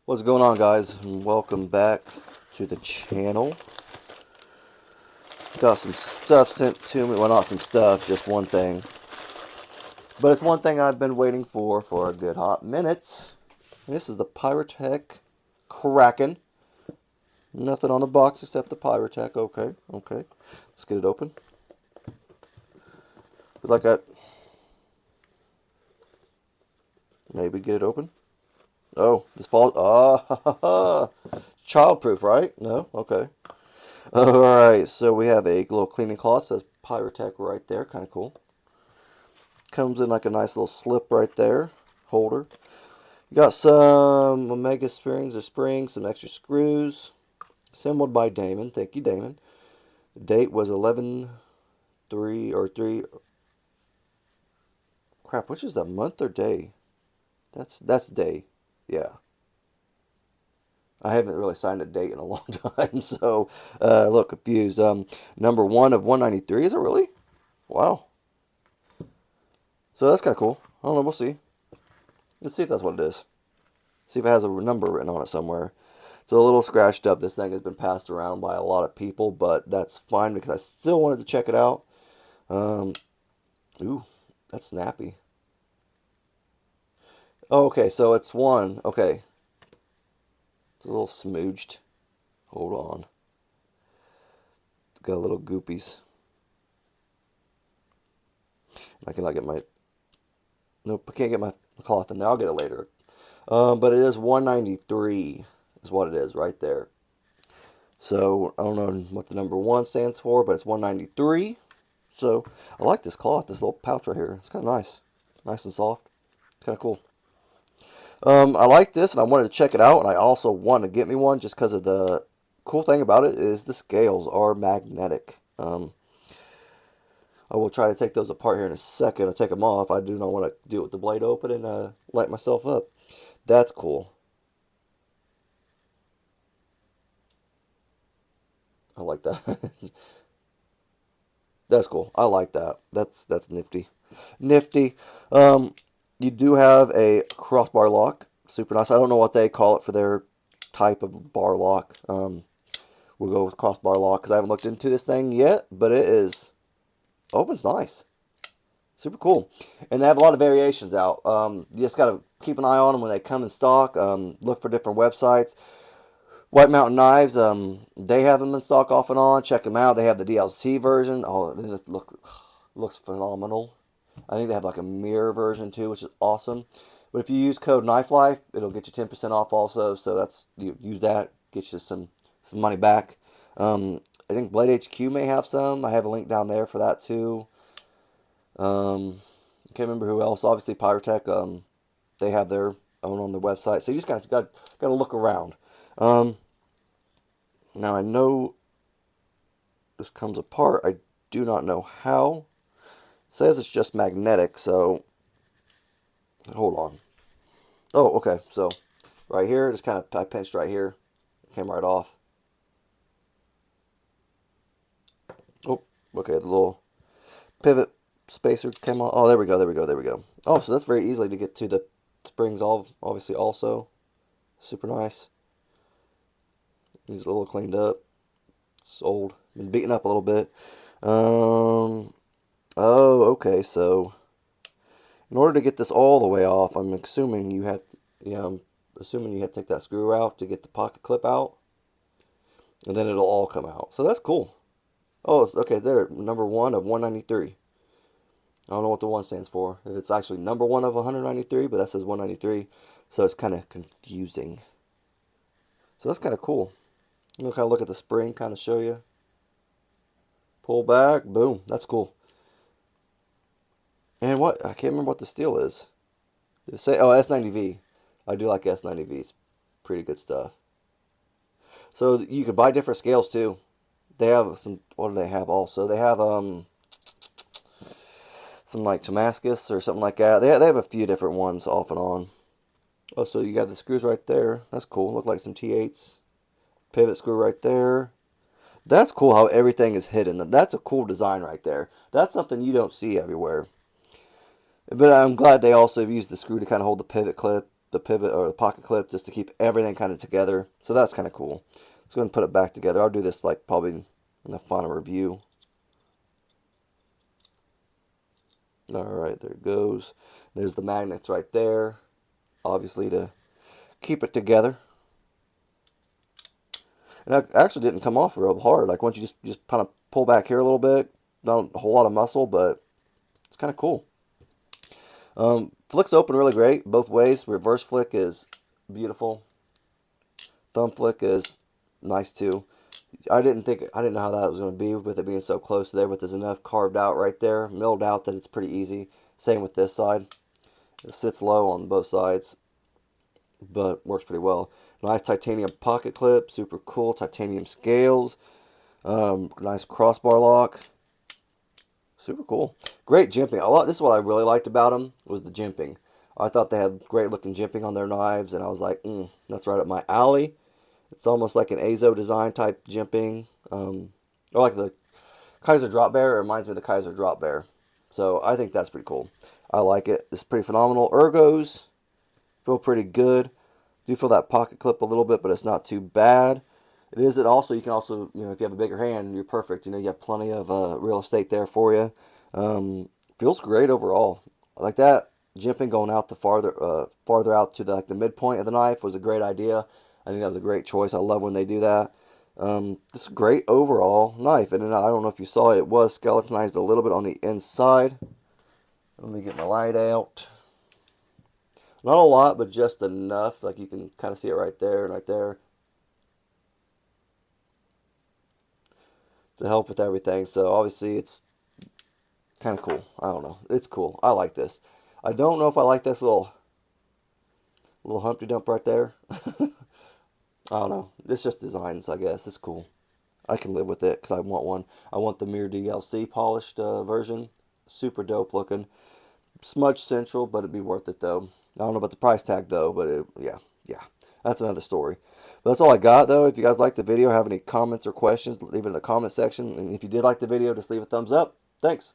What's going on, guys? And welcome back to the channel. Got some stuff sent to me. Well, not some stuff, just one thing. But it's one thing I've been waiting for a good hot minute. And this is the Piratech Kraken. Nothing on the box except the Piratech. Okay. Let's get it open. Would like that. Maybe get it open. Oh, this falls. Ah, childproof, right? No? Okay. Alright, so we have a little cleaning cloth. It says Piratech right there. Kind of cool. Comes in like a nice little slip right there. Holder. You got some Omega springs, some extra screws. Assembled by Damon. Thank you, Damon. The date was 11/3 or 3. Crap, which is the month or day? That's day. Yeah. I haven't really signed a date in a long time, so a little confused. Number 1 of 193, is it really? Wow. So that's kind of cool. I don't know, we'll see. Let's see if that's what it is. See if it has a number written on it somewhere. It's a little scratched up. This thing has been passed around by a lot of people, but that's fine because I still wanted to check it out. Um, ooh, that's snappy. Oh, okay, so it's one. Okay. It's a little smooched. Hold on. It's got a little goopies. I can like get my... Nope, I can't get my cloth in there. I'll get it later. But it is 193 is what it is right there. So I don't know what the number 1 stands for, but it's 193. So I like this cloth, this little pouch right here. It's kind of nice. Nice and soft. It's kind of cool. I like this and I wanted to check it out, and I also want to get me one just because of the cool thing about it is the scales are magnetic. I will try to take those apart here in a second and take them off. I do not want to do it with the blade open and light myself up. That's cool. I like that. That's cool. I like that. That's nifty. Nifty. You do have a crossbar lock. Super nice. I don't know what they call it for their type of bar lock. We'll go with crossbar lock because I haven't looked into this thing yet, but it is opens nice. Super cool. And they have a lot of variations out. You just got to keep an eye on them when they come in stock. Look for different websites. White Mountain Knives, they have them in stock off and on. Check them out. They have the DLC version. Oh, it looks phenomenal. I think they have like a mirror version too, which is awesome. But if you use code KnifeLife, it'll get you 10% off also. So that's you use that, get you some money back. I think Blade HQ may have some. I have a link down there for that too. I can't remember who else. Obviously Piratech. They have their own on their website. So you just got to look around. Now I know this comes apart. I do not know how. It says it's just magnetic, so hold on. Oh, okay. So right here, just kind of I pinched right here. It came right off. Oh, okay. The little pivot spacer came off. Oh, there we go. Oh, so that's very easily to get to the springs. Obviously also super nice. He's a little cleaned up. It's old. Been beaten up a little bit. Oh, okay. So in order to get this all the way off, I'm assuming you have to, I'm assuming you have to take that screw out to get the pocket clip out, and then it'll all come out. So that's cool. Oh, okay. There, number 1 of 193. I don't know what the 1 stands for. It's actually number 1 of 193, but that says 193, so it's kind of confusing. So that's kind of cool. I'm gonna kind of look at the spring, kind of show you. Pull back, boom. That's cool. And what? I can't remember what the steel is. Did it say? Oh, S90V. I do like S90Vs. Pretty good stuff. So you can buy different scales too. They have some. What do they have also? They have some like Damascus or something like that. They have a few different ones off and on. Oh, so you got the screws right there. That's cool. Look like some T8s. Pivot screw right there. That's cool how everything is hidden. That's a cool design right there. That's something you don't see everywhere. But I'm glad they also have used the screw to kind of hold the pivot clip the pivot or the pocket clip just to keep everything kind of together. So that's kind of cool. Let's go ahead and put it back together. I'll do this like probably in the final review. All right, there it goes. There's the magnets right there, obviously to keep it together. And that actually didn't come off real hard. Like once you just kind of pull back here a little bit, not a whole lot of muscle, but it's kind of cool. Flicks open really great both ways. Reverse flick is beautiful. Thumb flick is nice too. I didn't know how that was going to be with it being so close there, but there's enough carved out right there, milled out, that it's pretty easy. Same with this side. It sits low on both sides, but works pretty well. Nice titanium pocket clip, super cool. Titanium scales, nice crossbar lock, super cool. Great jimping. This is what I really liked about them, was the jimping. I thought they had great looking jimping on their knives, and I was like, that's right up my alley. It's almost like an Azo design type jimping, or like the Kaiser Drop Bear. It reminds me of the Kaiser Drop Bear. So I think that's pretty cool. I like it. It's pretty phenomenal. Ergos feel pretty good. Do feel that pocket clip a little bit, but it's not too bad. You can also, if you have a bigger hand, you're perfect. You have plenty of real estate there for you. Feels great overall. I like that. Jimping going out the farther out to the midpoint of the knife was a great idea. I think that was a great choice. I love when they do that. Just a great overall knife. And then, I don't know if you saw it, it was skeletonized a little bit on the inside. Let me get my light out. Not a lot, but just enough. Like you can kind of see it right there and right there to help with everything. So obviously it's kind of cool. I don't know. It's cool. I like this. I don't know if I like this little Humpty Dump right there. I don't know. It's just designs, I guess. It's cool. I can live with it because I want one. I want the Mirror DLC polished version. Super dope looking. Smudge Central, but it'd be worth it though. I don't know about the price tag though, but yeah. That's another story. But that's all I got though. If you guys liked the video, have any comments or questions, leave it in the comment section. And if you did like the video, just leave a thumbs up. Thanks.